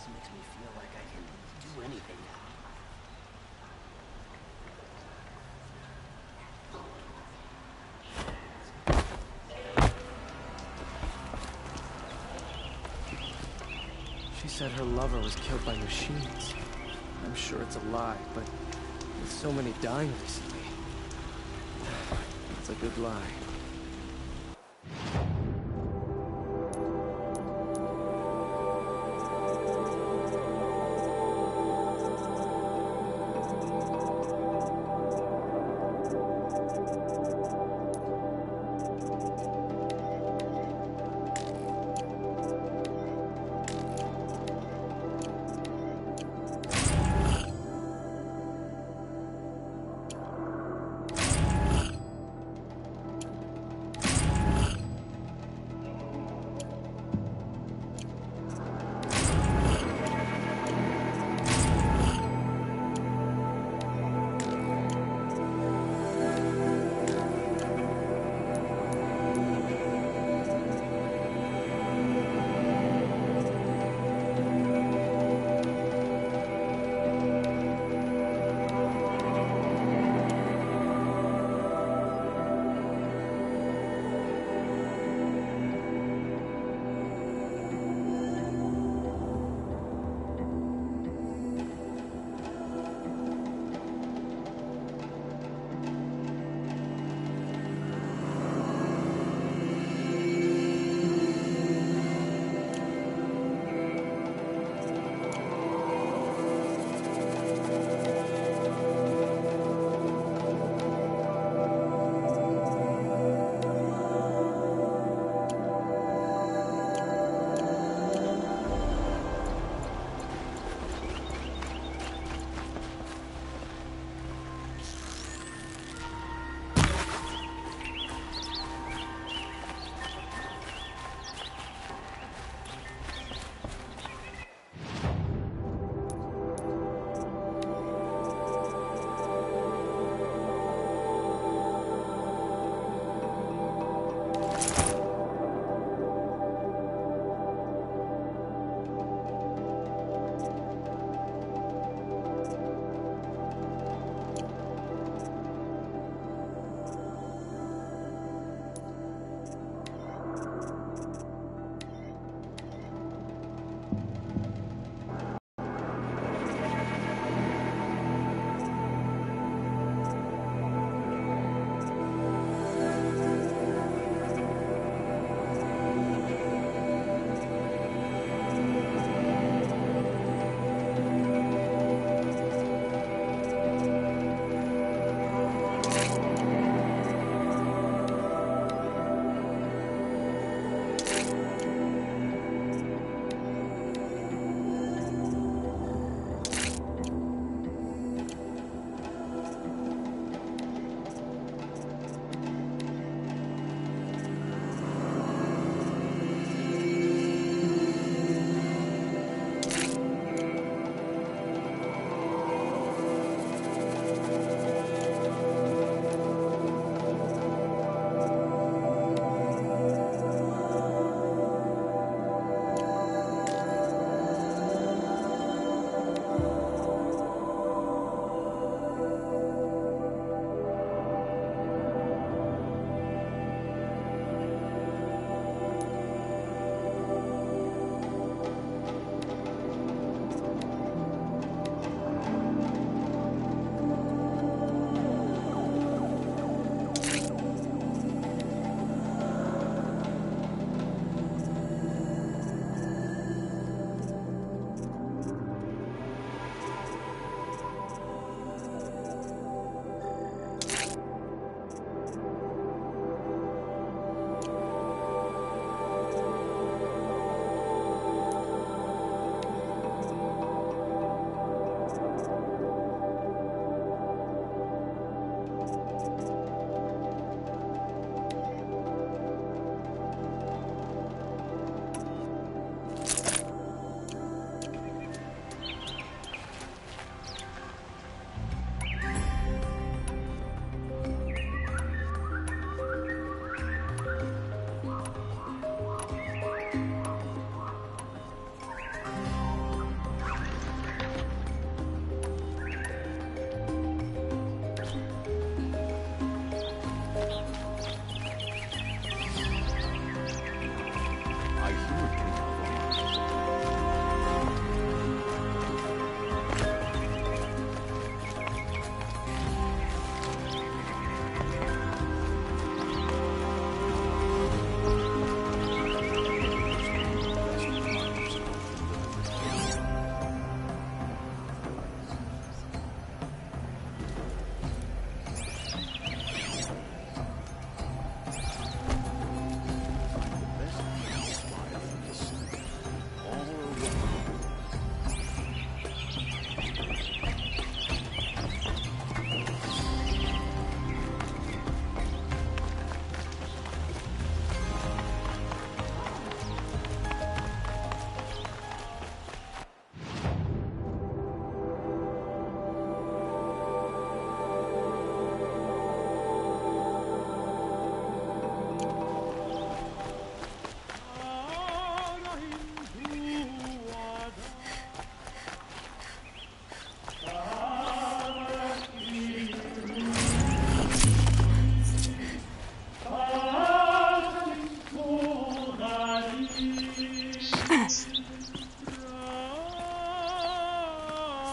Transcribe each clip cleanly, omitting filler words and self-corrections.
just makes me feel like I can do anything now. She said her lover was killed by machines. I'm sure it's a lie, but with so many dying recently, it's a good lie.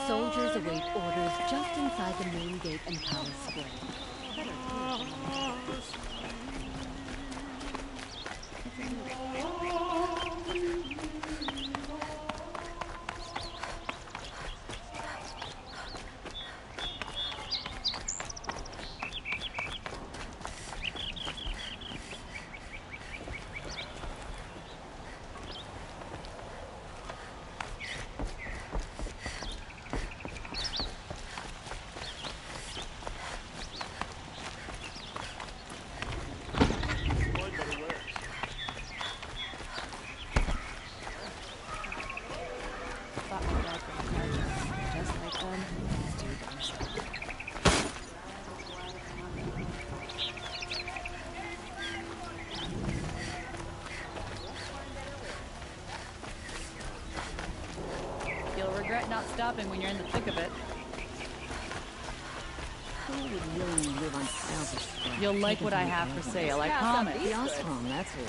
Soldiers await orders just inside the main gate and palace square. You'll regret not stopping when you're in the thick of it. Who would willingly live on salvage? You'll like what I have for sale, I promise. The Ostrom, that's who.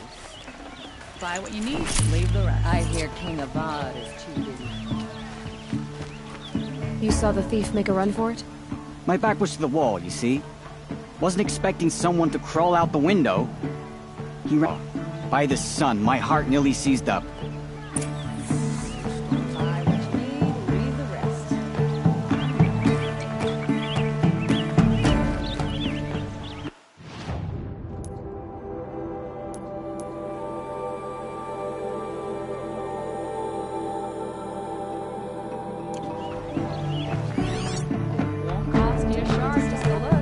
Buy what you need, leave the rest. I hear King Avad is too busy. You saw the thief make a run for it? My back was to the wall, you see. Wasn't expecting someone to crawl out the window. He ran. By the sun, my heart nearly seized up. Buy what you need, leave the rest. Won't cost you a shard just to look.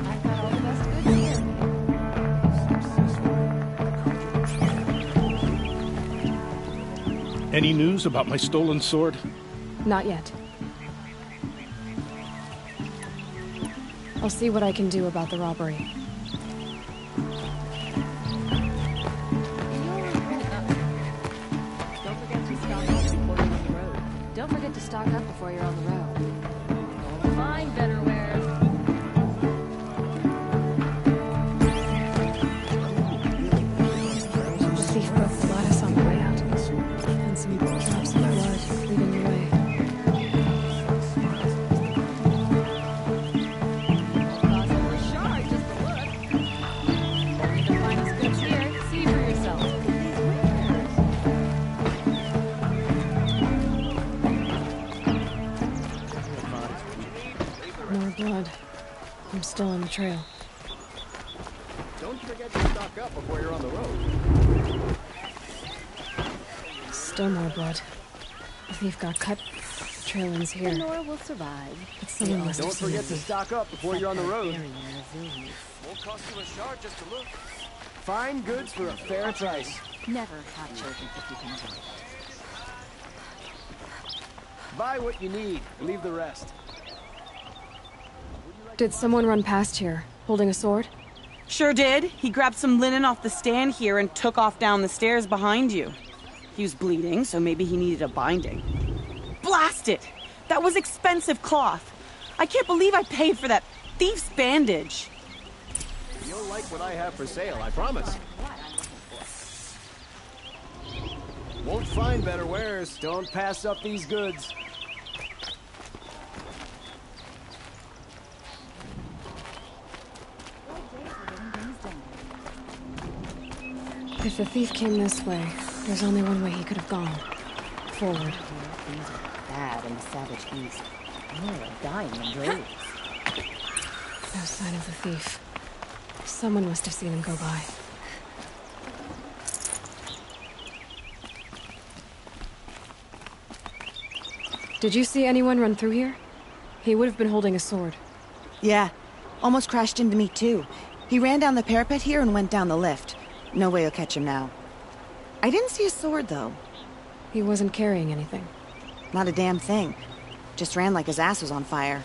I've got all the best goods here. Any news about my stolen sword? Not yet. I'll see what I can do about the robbery. Don't forget to stock up before you're on the road. Find better wares. The thief broke the lattice on the way out. And some drops of blood leading the way. Cost you a shard just to look. Only the finest goods here. See for yourself. More blood. I'm still on the trail. Don't forget to stock up before you're on the road. Still more blood. The thief got cut. The trail ends here. Nora will survive. But someone must have Don't seen forget to me. stock up before you're on the road. Very resilient. Won't cost you a shard just to look. Fine goods for a fair price. Never caught choking 50 pounds of it. Buy what you need, leave the rest. Did someone run past here, holding a sword? Sure did. He grabbed some linen off the stand here and took off down the stairs behind you. He was bleeding, so maybe he needed a binding. Blast it! That was expensive cloth. I can't believe I paid for that thief's bandage. You'll like what I have for sale, I promise. Won't find better wares. Don't pass up these goods. If the thief came this way, there's only one way he could have gone. Forward. Things are bad in the Savage East. Nora dying in droves. No sign of the thief. Someone must have seen him go by. Did you see anyone run through here? He would have been holding a sword. Yeah, almost crashed into me too. He ran down the parapet here and went down the lift. No way you'll catch him now. I didn't see a sword though. He wasn't carrying anything. Not a damn thing. Just ran like his ass was on fire.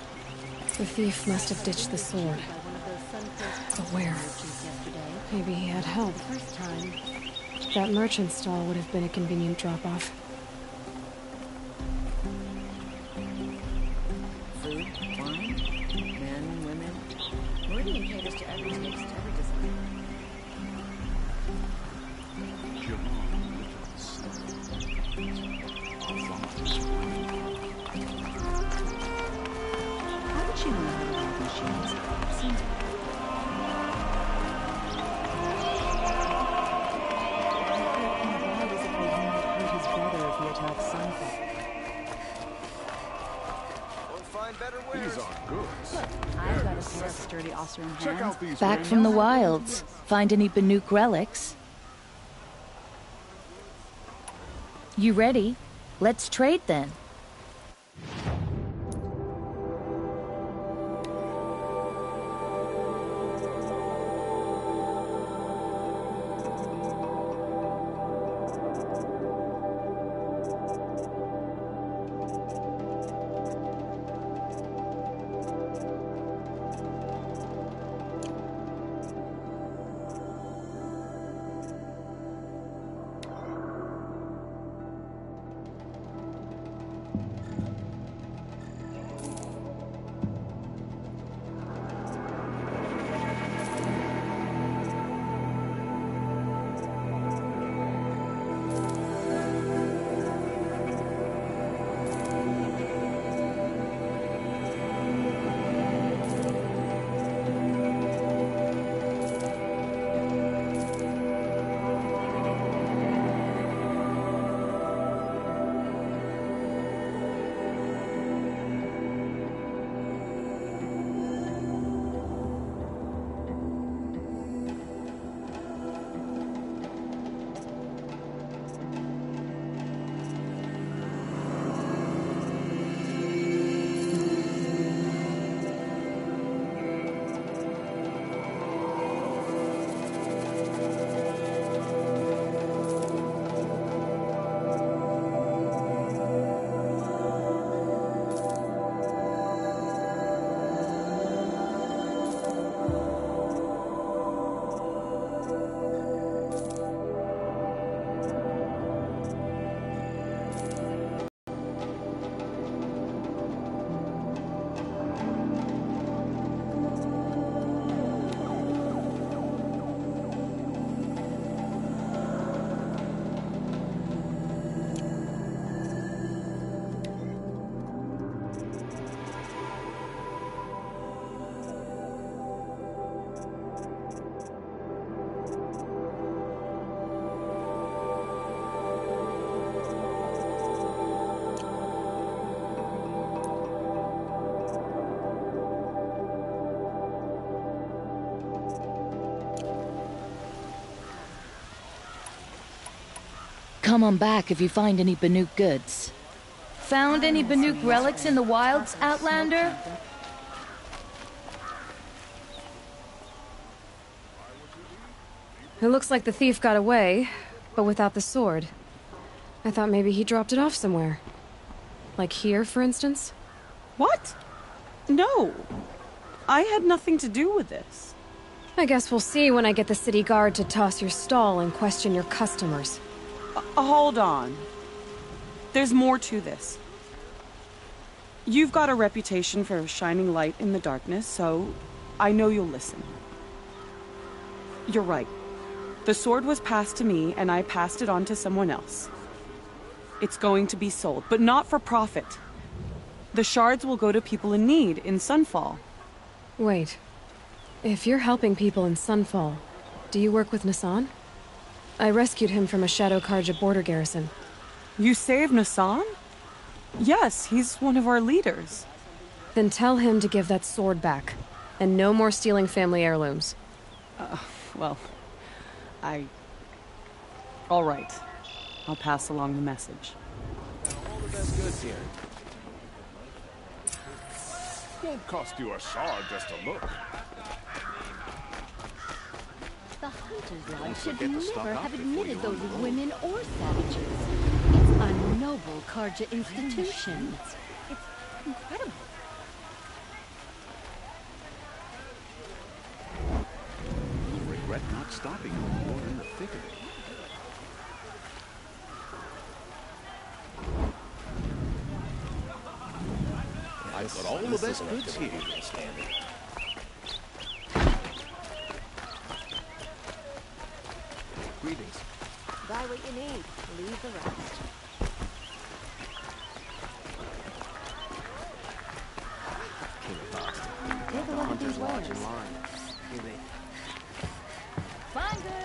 The thief must have ditched the sword. But where? Maybe he had help. First time. That merchant stall would have been a convenient drop-off. Food, wine, men, women. Meridian caters to every taste, every design. saucer in hand. Check out these Back from the wilds. Find any Banuk relics? You ready? Let's trade then. Come on back if you find any Banuk goods. Found any Banuk relics in the wilds, Outlander? It looks like the thief got away, but without the sword. I thought maybe he dropped it off somewhere. Like here, for instance? What? No. I had nothing to do with this. I guess we'll see when I get the city guard to toss your stall and question your customers. Hold on. There's more to this. You've got a reputation for shining light in the darkness, so I know you'll listen. You're right. The sword was passed to me, and I passed it on to someone else. It's going to be sold, but not for profit. The shards will go to people in need in Sunfall. Wait. If you're helping people in Sunfall, do you work with Nassan? I rescued him from a Shadow Karja border garrison. You saved Nassan? Yes, he's one of our leaders. Then tell him to give that sword back. And no more stealing family heirlooms. Well, all right. I'll pass along the message. All the best goods here. Won't cost you a shard just to look. The Hunter's Lodge should never have admitted those women or savages. It's a noble Karja institution. It's incredible. You'll regret not stopping when you're in the thick of it. I've got all the best goods here. Greetings. Buy what you need. Leave the rest. Take a look at these wares.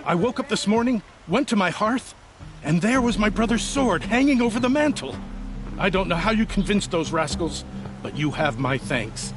I woke up this morning, went to my hearth, and there was my brother's sword hanging over the mantel. I don't know how you convinced those rascals, but you have my thanks.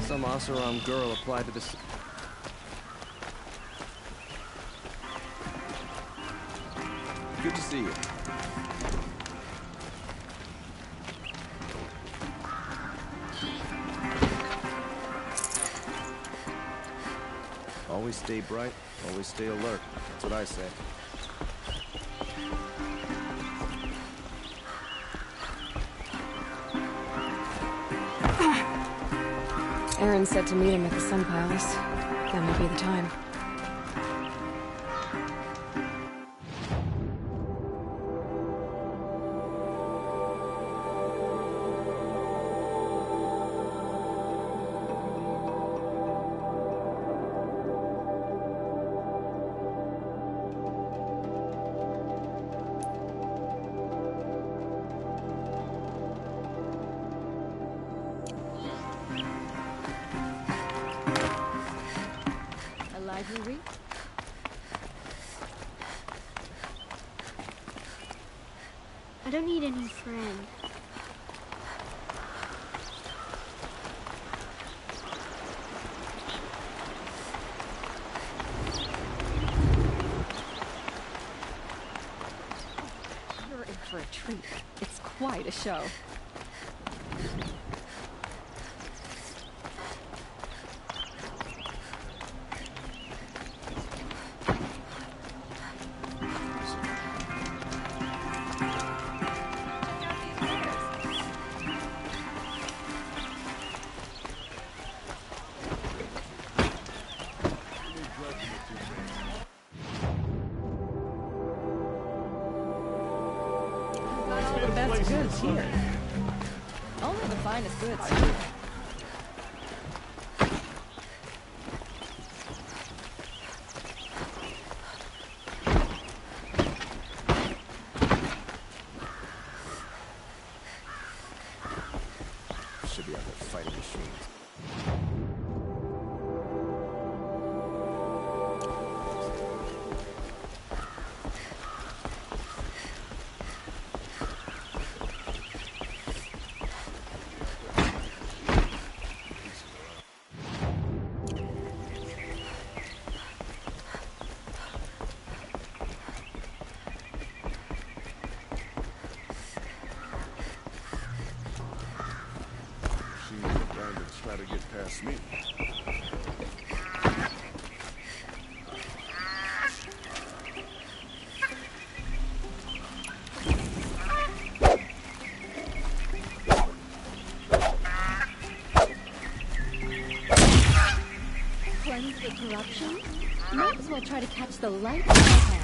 Some Oseram girl applied to this. Good to see you. Always stay bright, always stay alert. That's what I say. Aaron said to meet him at the Sun Palace. That might be the time. Library? I don't need any friend. You're in for a treat. It's quite a show. The best goods here. Only the finest goods here. Should be out there fighting machines. Try to get past me. Cleanse the corruption? Might as well try to catch the light in my hand.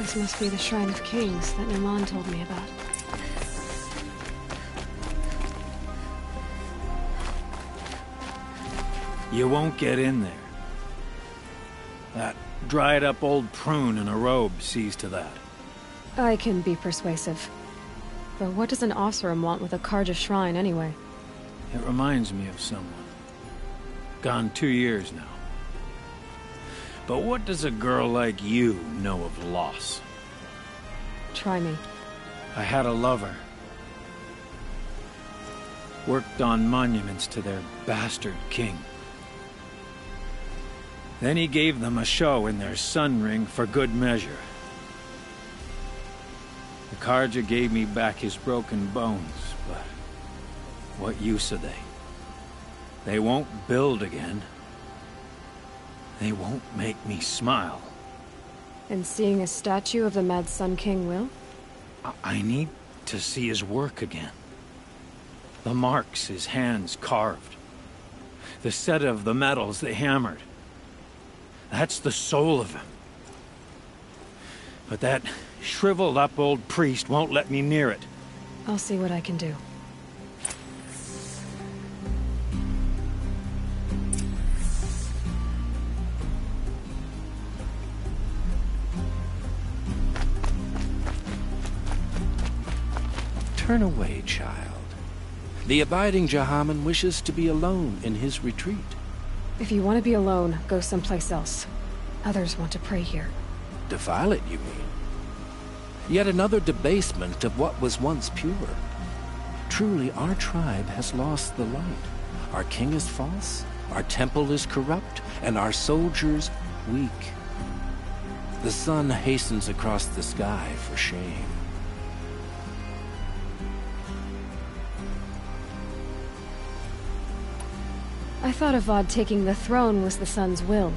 This must be the Shrine of Kings that Nilan told me about. You won't get in there. That dried-up old prune in a robe sees to that. I can be persuasive. But what does an Oseram want with a Carja shrine, anyway? It reminds me of someone. Gone 2 years now. But what does a girl like you know of loss? Try me. I had a lover. Worked on monuments to their bastard king. Then he gave them a show in their sun ring for good measure. The Carja gave me back his broken bones, but what use are they? They won't build again. They won't make me smile. And seeing a statue of the Mad Sun King will? I need to see his work again. The marks his hands carved. The set of the metals they hammered. That's the soul of him. But that shriveled up old priest won't let me near it. I'll see what I can do. Turn away, child. The abiding Jahaman wishes to be alone in his retreat. If you want to be alone, go someplace else. Others want to pray here. Defile it, you mean? Yet another debasement of what was once pure. Truly, our tribe has lost the light. Our king is false, our temple is corrupt, and our soldiers weak. The sun hastens across the sky for shame. I thought Avad taking the throne was the sun's will.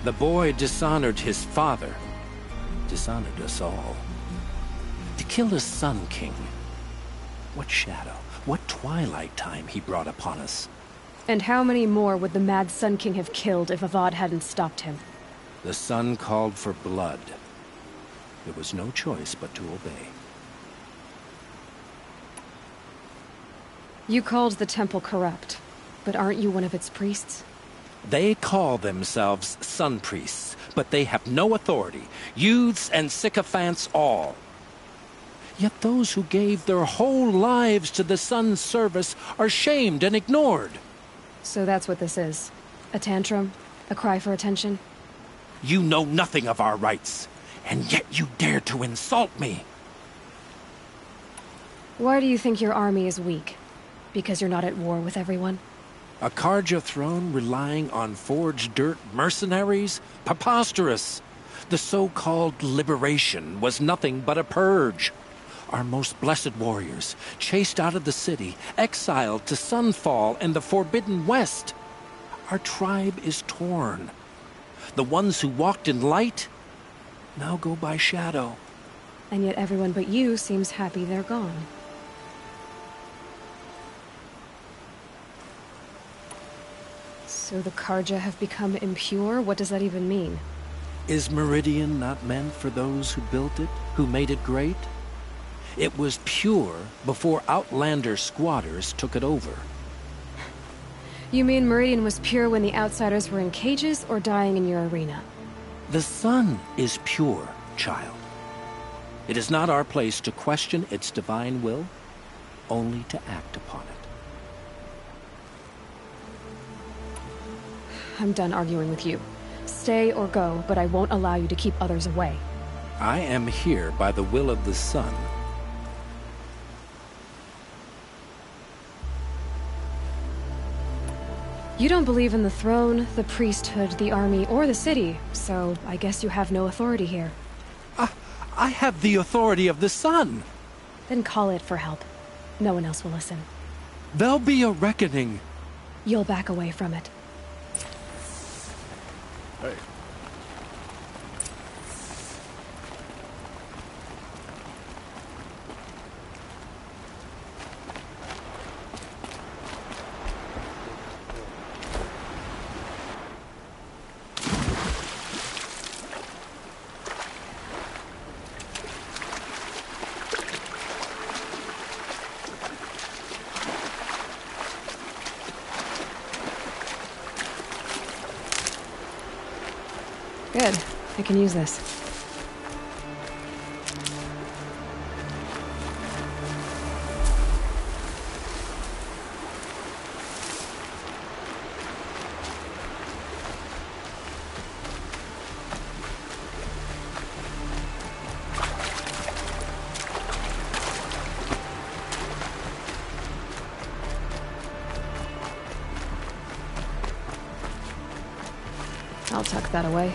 The boy dishonored his father, dishonored us all. To kill the Sun King. What shadow, what twilight time he brought upon us. And how many more would the Mad Sun King have killed if Avad hadn't stopped him? The sun called for blood. There was no choice but to obey. You called the temple corrupt, but aren't you one of its priests? They call themselves sun priests, but they have no authority. Youths and sycophants all. Yet those who gave their whole lives to the sun's service are shamed and ignored. So that's what this is. A tantrum? A cry for attention? You know nothing of our rights, and yet you dare to insult me. Why do you think your army is weak? Because you're not at war with everyone? A Carja throne relying on forged dirt mercenaries? Preposterous! The so-called liberation was nothing but a purge. Our most blessed warriors, chased out of the city, exiled to Sunfall and the Forbidden West. Our tribe is torn. The ones who walked in light now go by shadow. And yet everyone but you seems happy they're gone. So the Carja have become impure? What does that even mean? Is Meridian not meant for those who built it, who made it great? It was pure before outlander squatters took it over. You mean Meridian was pure when the outsiders were in cages or dying in your arena? The sun is pure, child. It is not our place to question its divine will, only to act upon it. I'm done arguing with you. Stay or go, but I won't allow you to keep others away. I am here by the will of the sun. You don't believe in the throne, the priesthood, the army, or the city, so I guess you have no authority here. I have the authority of the sun. Then call it for help. No one else will listen. There'll be a reckoning. You'll back away from it. Hey. Good. I can use this. I'll tuck that away.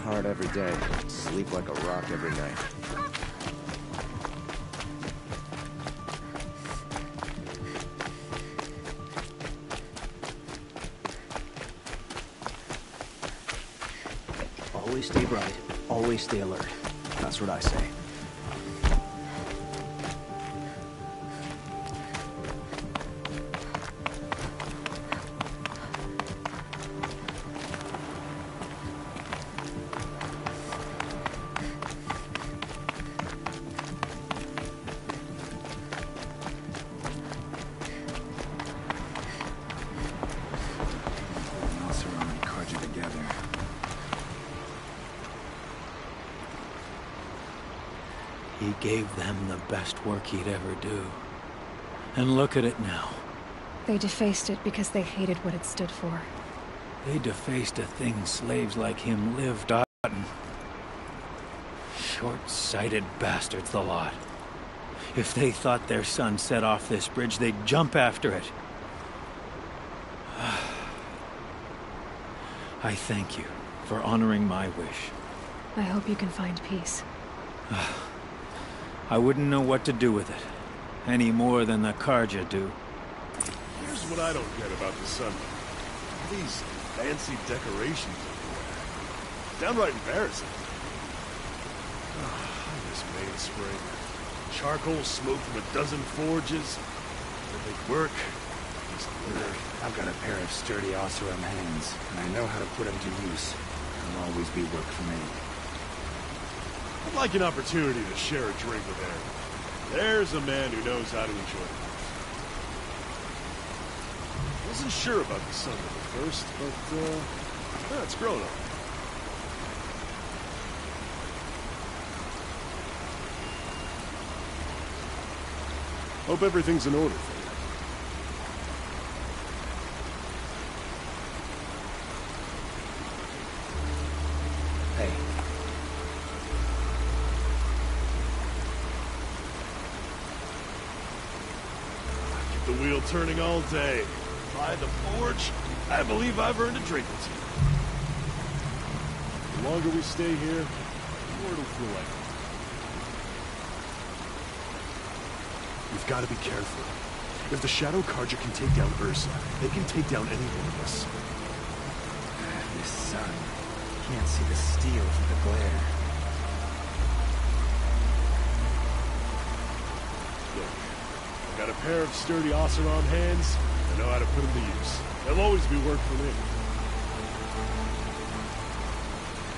Hard every day, sleep like a rock every night. Always stay bright, always stay alert. That's what I say. He gave them the best work he'd ever do. And look at it now. They defaced it because they hated what it stood for. They defaced a thing slaves like him lived on. Short-sighted bastards, the lot. If they thought their son set off this bridge, they'd jump after it. I thank you for honoring my wish. I hope you can find peace. I wouldn't know what to do with it, any more than the Carja do. Here's what I don't get about the sun. These fancy decorations everywhere. Downright embarrassing. This main spring. Charcoal smoke from a dozen forges. When they work, just glitter. I've got a pair of sturdy Oseram hands, and I know how to put them to use. There'll always be work for me. I'd like an opportunity to share a drink with Aaron. There's a man who knows how to enjoy life. Wasn't sure about the sun at first, but it's grown up. Hope everything's in order for you. Hey. Keep the wheel turning all day. By the forge, I believe I've earned a drink or two. The longer we stay here, the more it'll feel like it. We've got to be careful. If the Shadow Carja can take down Ursa, they can take down any one of us. This sun. Can't see the steel through the glare. Look, I've got a pair of sturdy Oseram hands. I know how to put them to use. There'll always be work for me.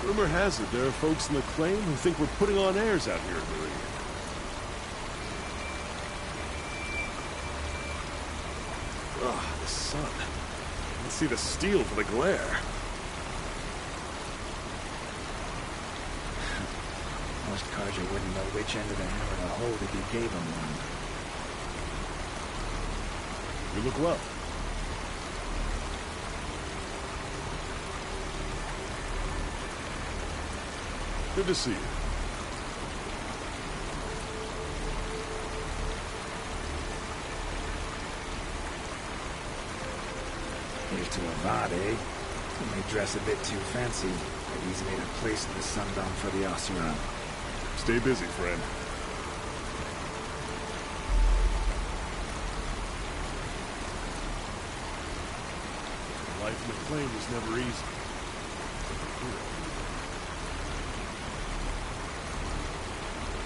Rumor has it there are folks in the claim who think we're putting on airs out here in Meridian. Ah, the sun. You can see the steel for the glare. Most Carja wouldn't know which end of the hammer to hold if you gave him one. You look well. Good to see you. Here's to Avad, eh? You may dress a bit too fancy, but he's made a place in the Sundown for the Oseram. Stay busy, friend. Life in the claim was never easy.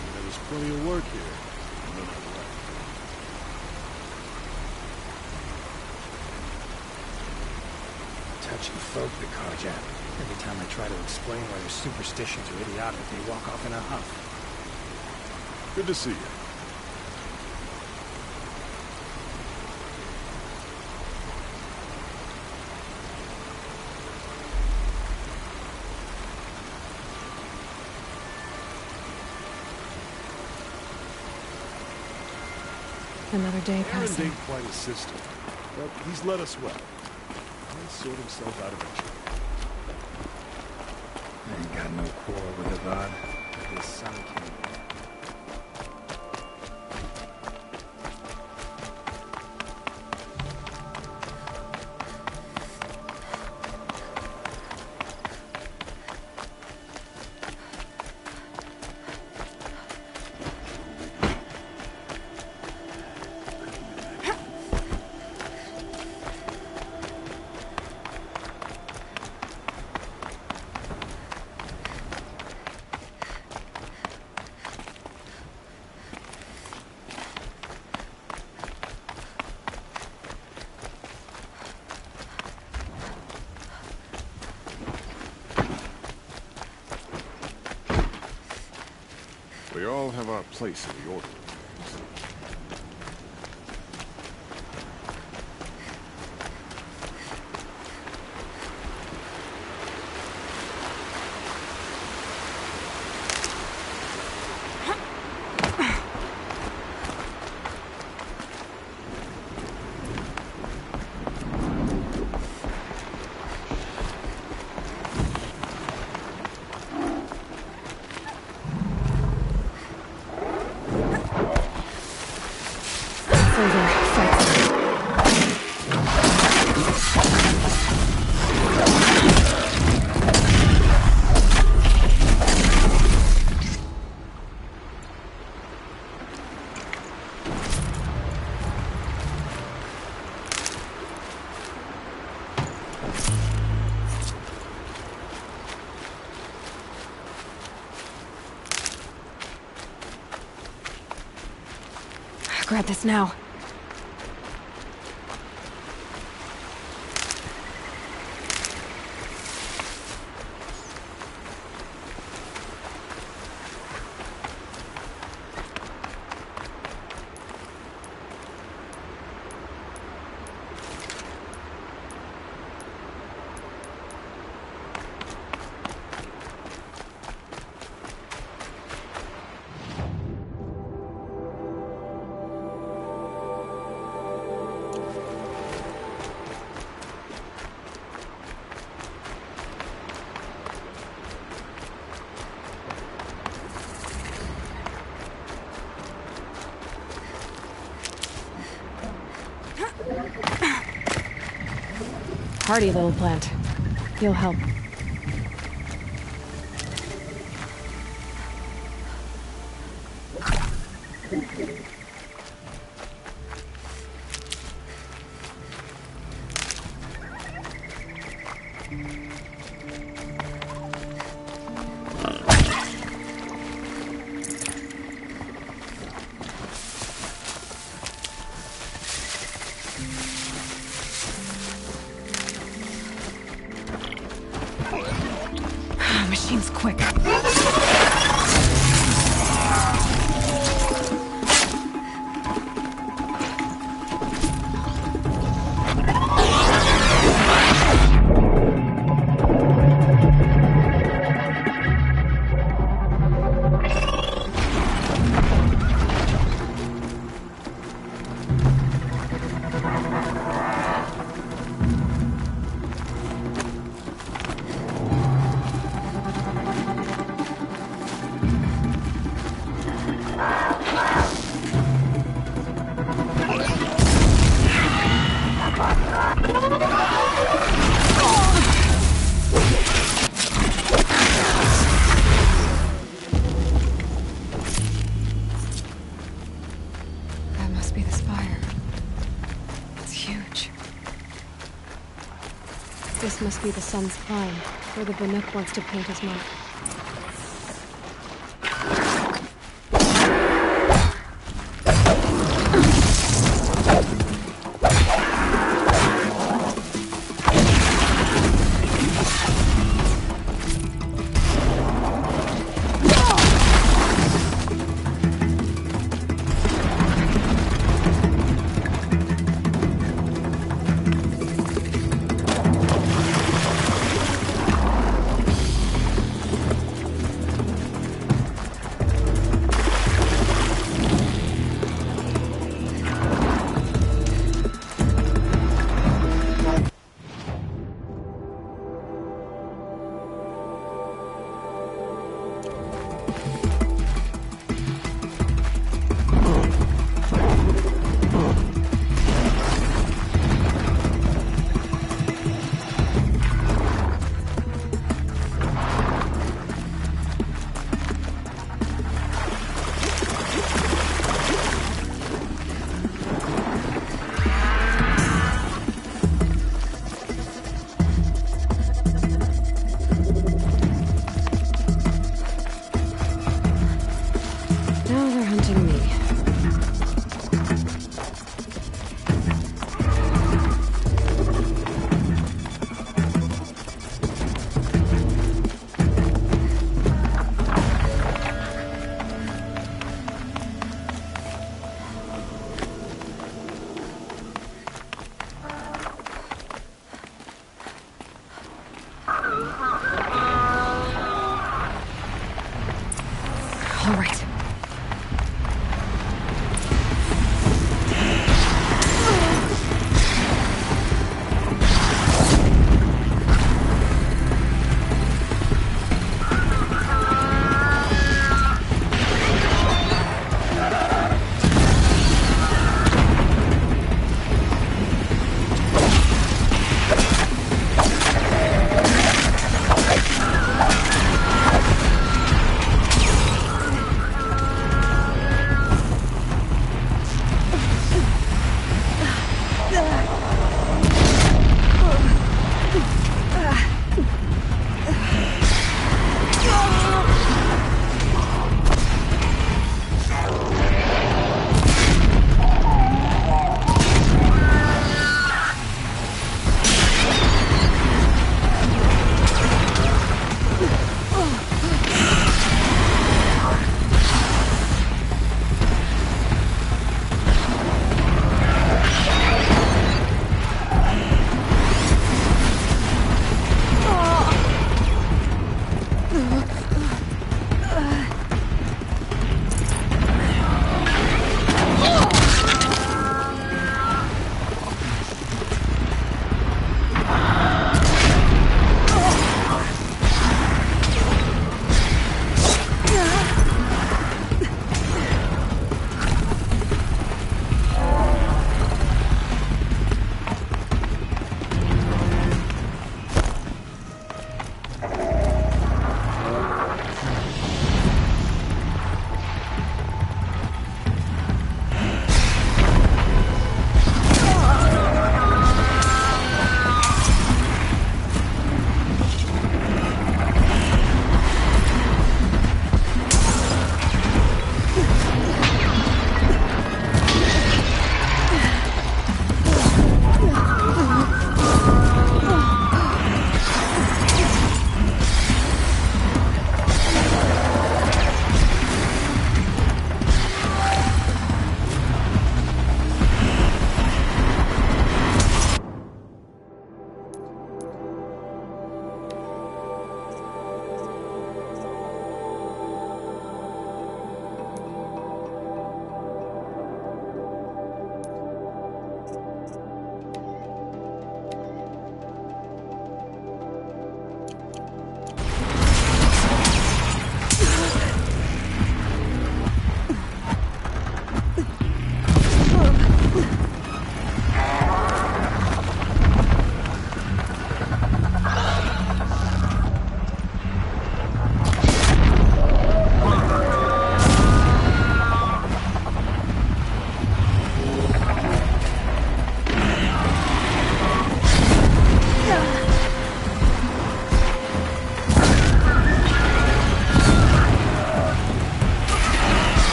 And there was plenty of work here. None of it left. Touchy folk, the Carja. Every time I try to explain why their superstitions are idiotic, they walk off in a huff. Good to see you. Another day Aaron passing. ain't quite his sister, but he's led us well. He'll sort himself out eventually. I ain't got no quarrel with Avad, but his son came. We all have our place in the order. Grab this now. Hardy little plant. He'll help. machine's quick. That must be the spire. It's huge. This must be the Sun's Climb, where the Banuk wants to paint his mark.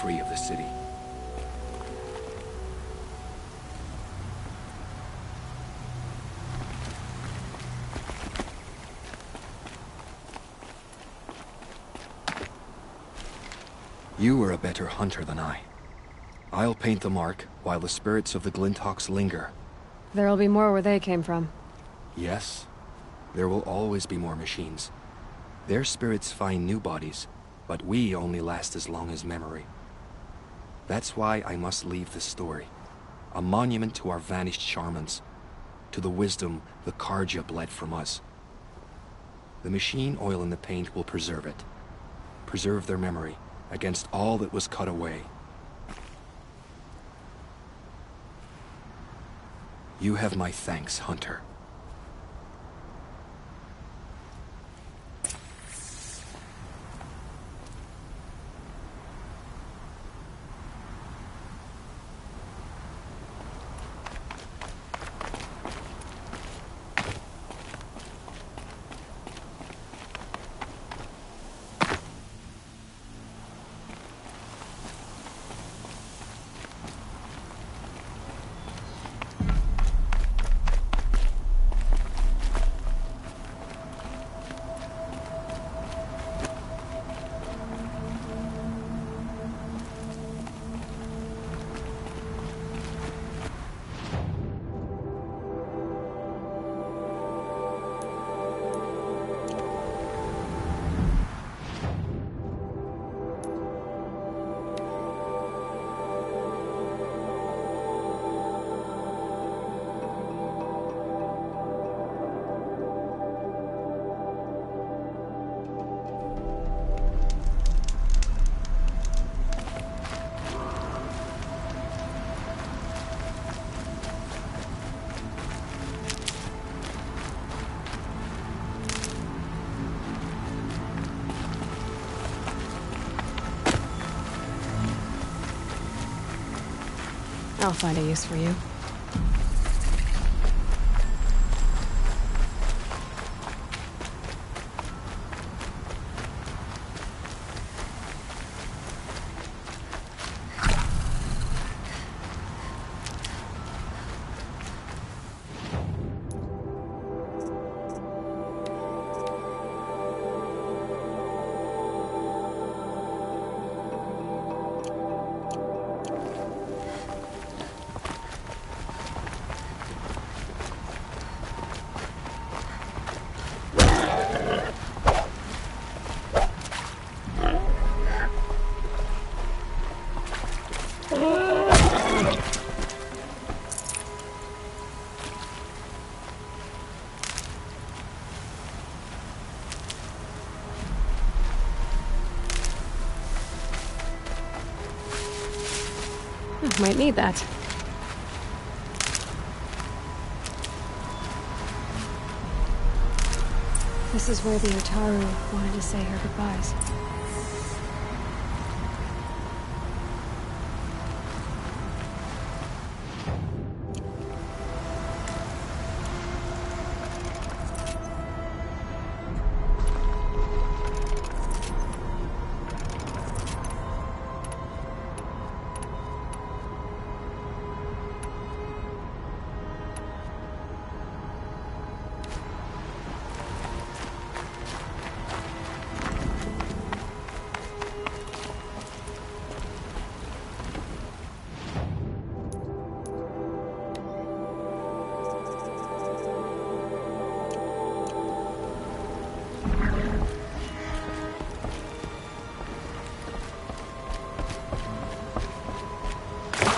free of the city. You are a better hunter than I. I'll paint the mark while the spirits of the Glinthawks linger. There'll be more where they came from. Yes, there will always be more machines. Their spirits find new bodies, but we only last as long as memory. That's why I must leave this story. A monument to our vanished shamans, to the wisdom the Carja bled from us. The machine oil in the paint will preserve it. Preserve their memory against all that was cut away. You have my thanks, Hunter. I'll find a use for you. Might need that. This is where the Utaru wanted to say her goodbyes.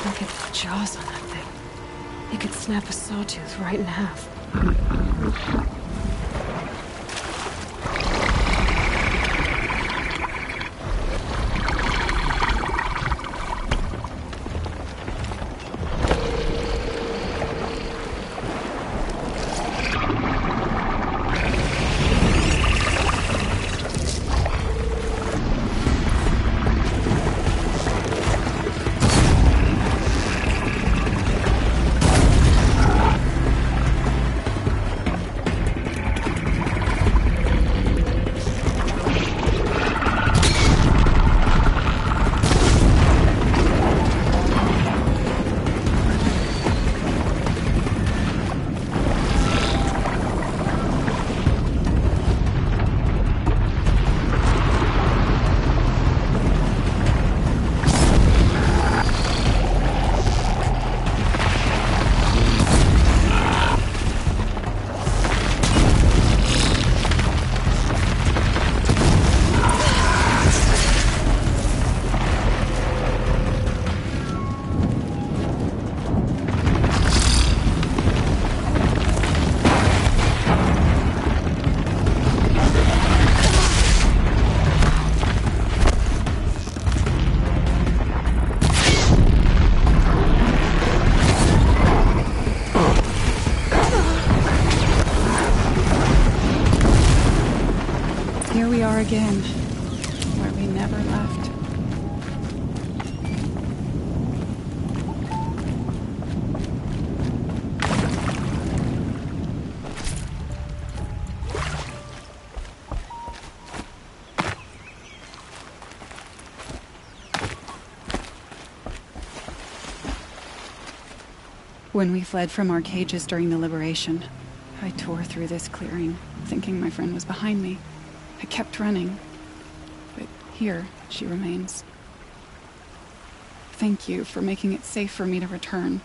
Look at the jaws on that thing. It could snap a sawtooth right in half. we never left. When we fled from our cages during the liberation, I tore through this clearing, thinking my friend was behind me. I kept running, but here she remains. Thank you for making it safe for me to return.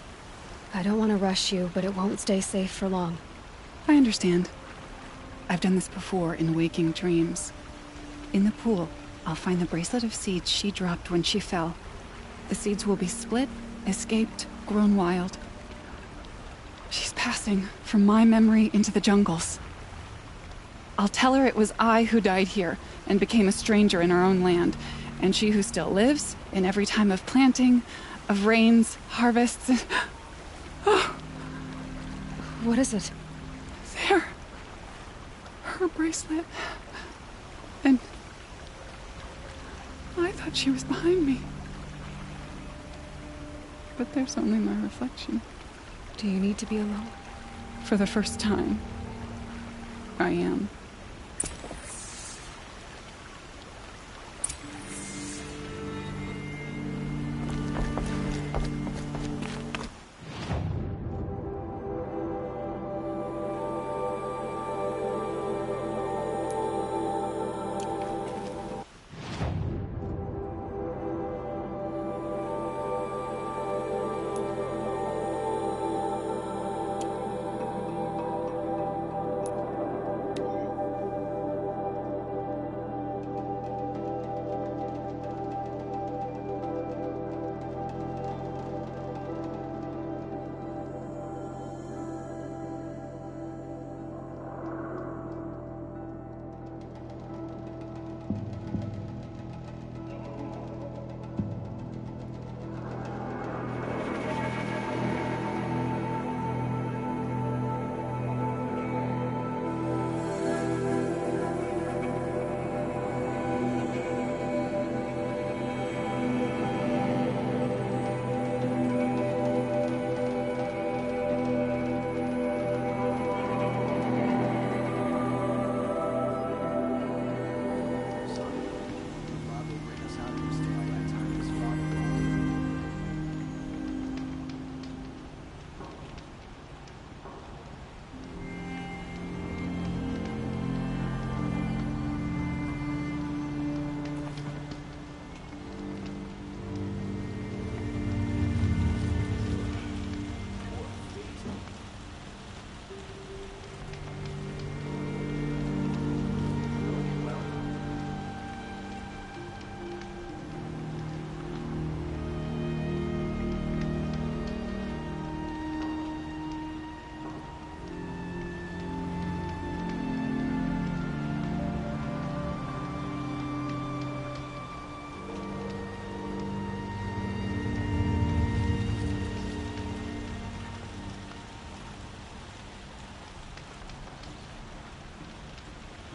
I don't want to rush you, but it won't stay safe for long. I understand. I've done this before in waking dreams. In the pool, I'll find the bracelet of seeds she dropped when she fell. The seeds will be split, escaped, grown wild. She's passing from my memory into the jungles. I'll tell her it was I who died here and became a stranger in our own land, and she who still lives in every time of planting, of rains, harvests, and... Oh. What is it? There. Her bracelet. And... I thought she was behind me. But there's only my reflection. Do you need to be alone? For the first time, I am.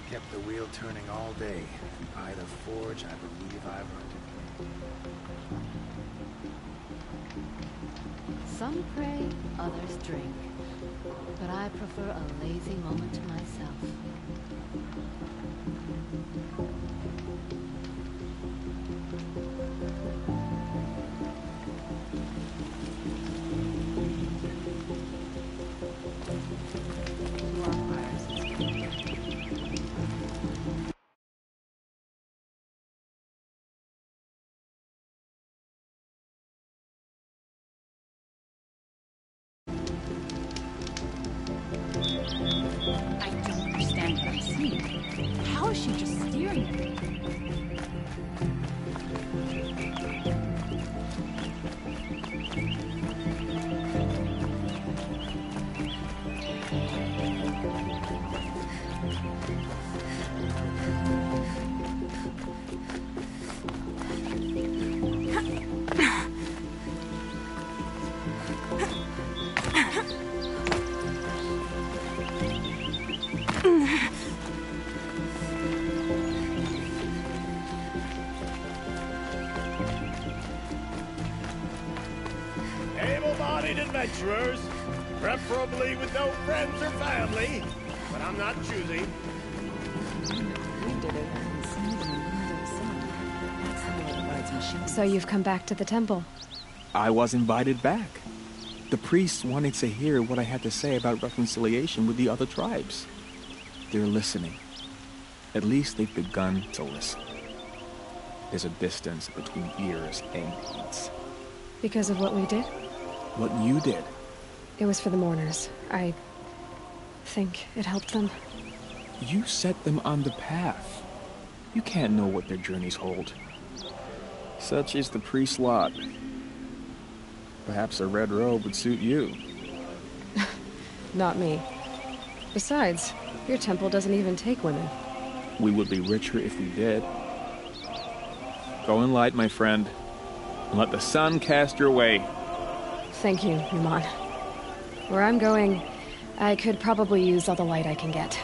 Kept the wheel turning all day, and by the forge, I believe I've earned it. Some pray, others drink. But I prefer a lazy moment to myself. I don't understand this. unaccompanied adventurers, preferably with no friends or family, but I'm not choosy. So you've come back to the temple? I was invited back. The priests wanted to hear what I had to say about reconciliation with the other tribes. They're listening. At least they've begun to listen. There's a distance between ears and heads. Because of what we did? What you did. It was for the mourners. I think it helped them. You set them on the path. You can't know what their journeys hold. Such is the priest's lot. Perhaps a red robe would suit you. Not me. Besides, your temple doesn't even take women. We would be richer if we did. Go in light, my friend, and let the sun cast your way. Thank you, Numan. Where I'm going, I could probably use all the light I can get.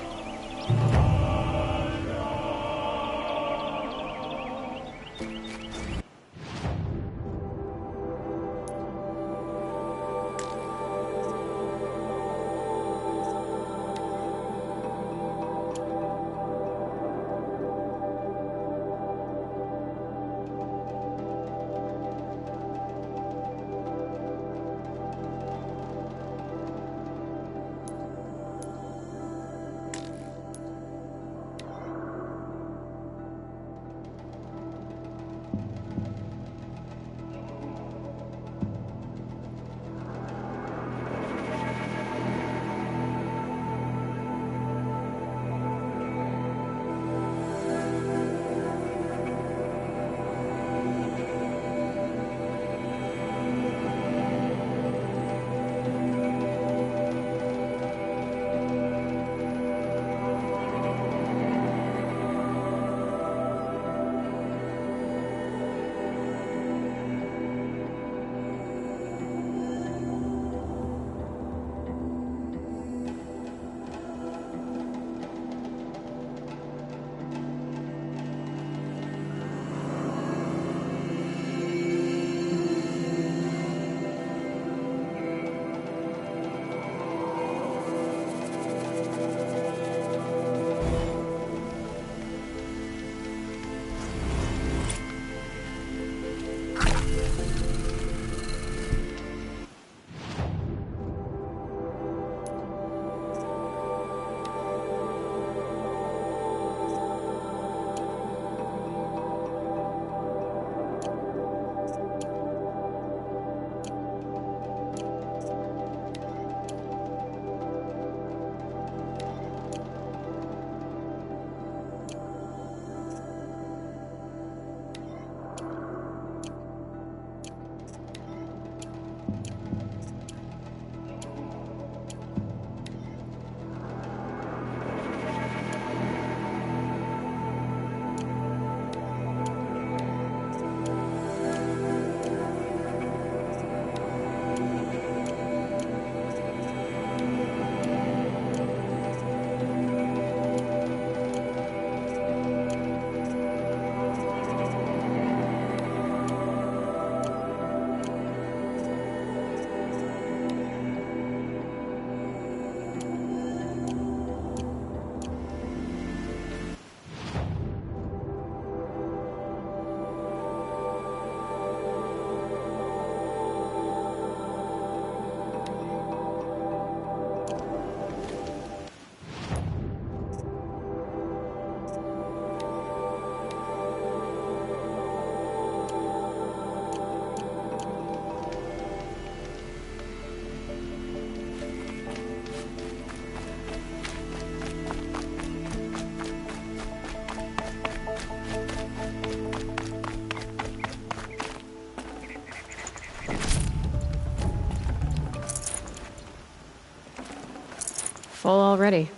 Full already.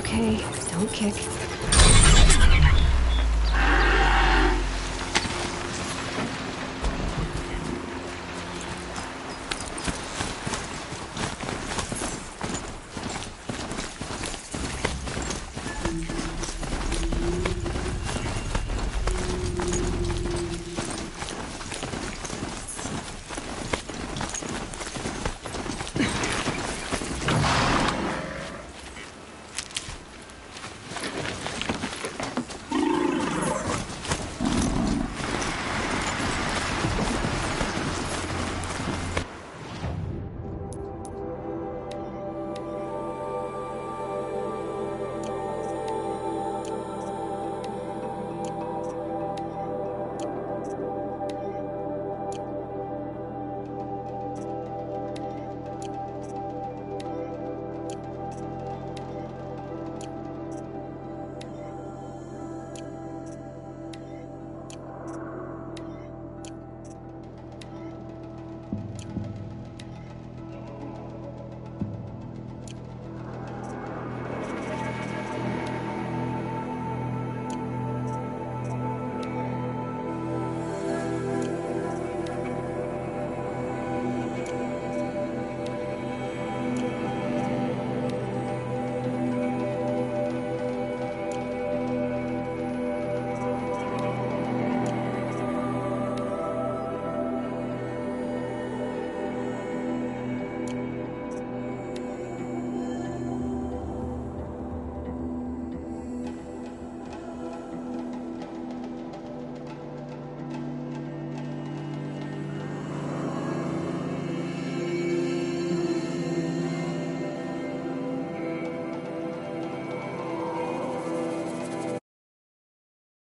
Okay, don't kick.